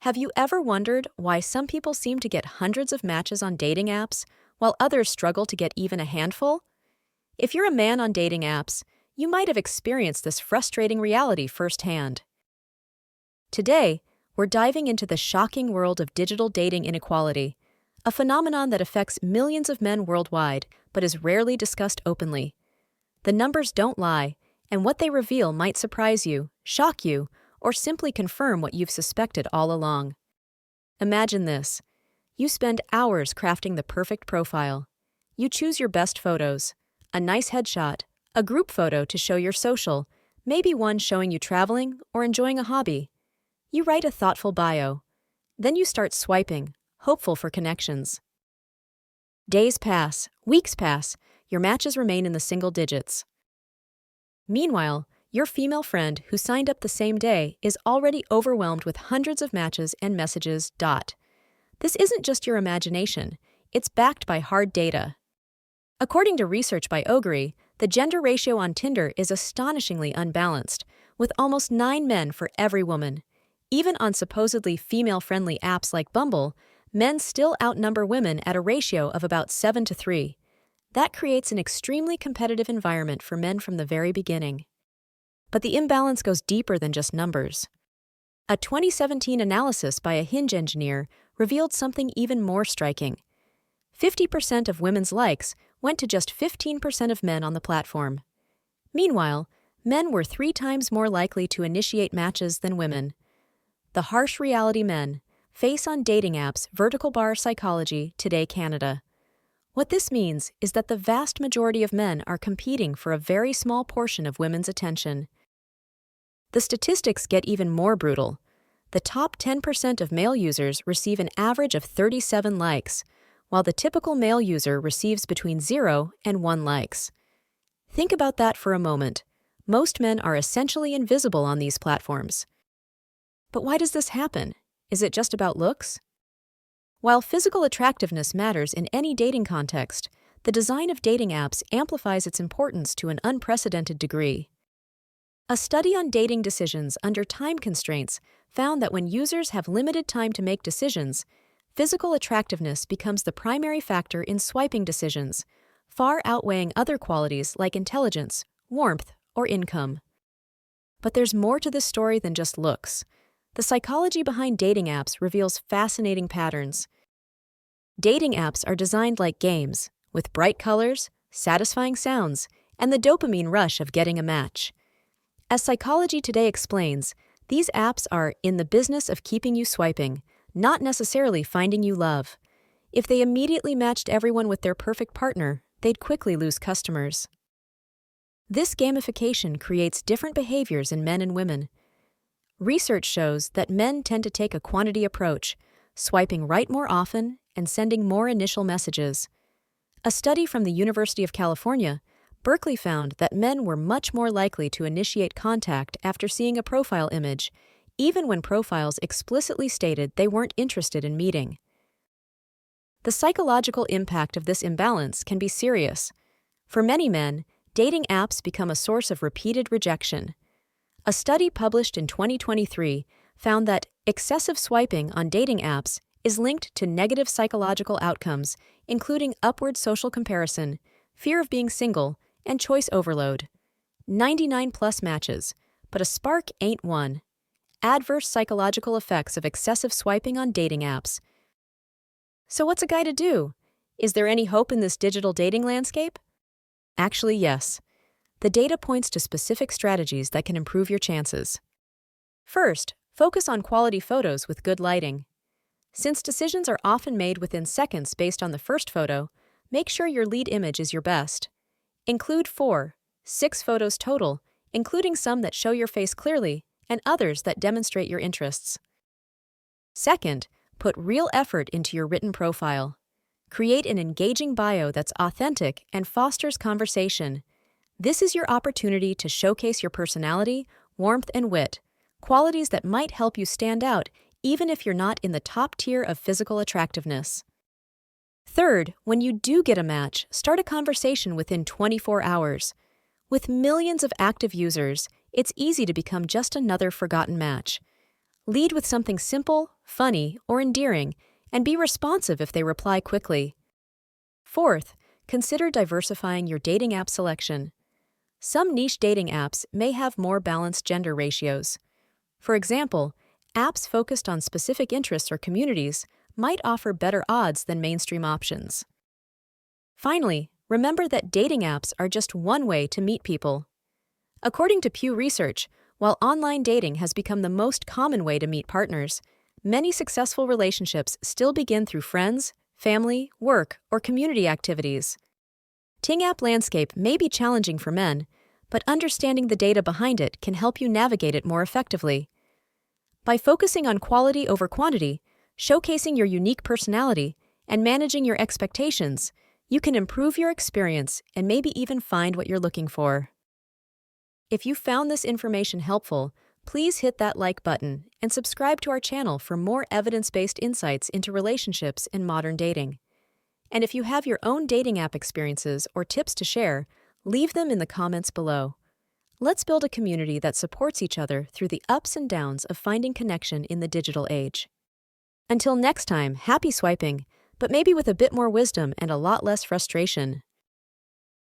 Have you ever wondered why some people seem to get hundreds of matches on dating apps, while others struggle to get even a handful? If you're a man on dating apps, you might have experienced this frustrating reality firsthand. Today, we're diving into the shocking world of digital dating inequality, a phenomenon that affects millions of men worldwide but is rarely discussed openly. The numbers don't lie, and what they reveal might surprise you, shock you, or simply confirm what you've suspected all along. Imagine this. You spend hours crafting the perfect profile. You choose your best photos, a nice headshot, a group photo to show your social, maybe one showing you traveling or enjoying a hobby. You write a thoughtful bio. Then you start swiping, hopeful for connections. Days pass, weeks pass, your matches remain in the single digits. Meanwhile, your female friend who signed up the same day is already overwhelmed with hundreds of matches and messages. This isn't just your imagination, it's backed by hard data. According to research by Ogri, the gender ratio on Tinder is astonishingly unbalanced, with almost 9 men for every woman. Even on supposedly female-friendly apps like Bumble, men still outnumber women at a ratio of about 7-3. That creates an extremely competitive environment for men from the very beginning. But the imbalance goes deeper than just numbers. A 2017 analysis by a Hinge engineer revealed something even more striking. 50% of women's likes went to just 15% of men on the platform. Meanwhile, men were 3 times more likely to initiate matches than women. The harsh reality men face on dating apps. Vertical bar psychology, Today Canada. What this means is that the vast majority of men are competing for a very small portion of women's attention. The statistics get even more brutal. The top 10% of male users receive an average of 37 likes, while the typical male user receives between 0 and 1 likes. Think about that for a moment. Most men are essentially invisible on these platforms. But why does this happen? Is it just about looks? While physical attractiveness matters in any dating context, the design of dating apps amplifies its importance to an unprecedented degree. A study on dating decisions under time constraints found that when users have limited time to make decisions, physical attractiveness becomes the primary factor in swiping decisions, far outweighing other qualities like intelligence, warmth, or income. But there's more to this story than just looks. The psychology behind dating apps reveals fascinating patterns. Dating apps are designed like games, with bright colors, satisfying sounds, and the dopamine rush of getting a match. As Psychology Today explains, these apps are in the business of keeping you swiping, not necessarily finding you love. If they immediately matched everyone with their perfect partner, they'd quickly lose customers. This gamification creates different behaviors in men and women. Research shows that men tend to take a quantity approach, swiping right more often and sending more initial messages. A study from the University of California, Berkeley found that men were much more likely to initiate contact after seeing a profile image, even when profiles explicitly stated they weren't interested in meeting. The psychological impact of this imbalance can be serious. For many men, dating apps become a source of repeated rejection. A study published in 2023 found that excessive swiping on dating apps is linked to negative psychological outcomes, including upward social comparison, fear of being single, and choice overload. 99+ matches, but a spark ain't one. Adverse psychological effects of excessive swiping on dating apps. So what's a guy to do? Is there any hope in this digital dating landscape? Actually, yes. The data points to specific strategies that can improve your chances. First, focus on quality photos with good lighting. Since decisions are often made within seconds based on the first photo, make sure your lead image is your best. Include 4-6 photos total, including some that show your face clearly and others that demonstrate your interests. Second, put real effort into your written profile. Create an engaging bio that's authentic and fosters conversation. This is your opportunity to showcase your personality, warmth, and wit, qualities that might help you stand out even if you're not in the top tier of physical attractiveness. Third, when you do get a match, start a conversation within 24 hours. With millions of active users, it's easy to become just another forgotten match. Lead with something simple, funny, or endearing, and be responsive if they reply quickly. Fourth, consider diversifying your dating app selection. Some niche dating apps may have more balanced gender ratios. For example, apps focused on specific interests or communities might offer better odds than mainstream options. Finally, remember that dating apps are just one way to meet people. According to Pew Research, while online dating has become the most common way to meet partners, many successful relationships still begin through friends, family, work, or community activities. Ting app landscape may be challenging for men, but understanding the data behind it can help you navigate it more effectively. By focusing on quality over quantity, showcasing your unique personality, and managing your expectations, you can improve your experience and maybe even find what you're looking for. If you found this information helpful, please hit that like button and subscribe to our channel for more evidence-based insights into relationships in modern dating. And if you have your own dating app experiences or tips to share, leave them in the comments below. Let's build a community that supports each other through the ups and downs of finding connection in the digital age. Until next time, happy swiping, but maybe with a bit more wisdom and a lot less frustration.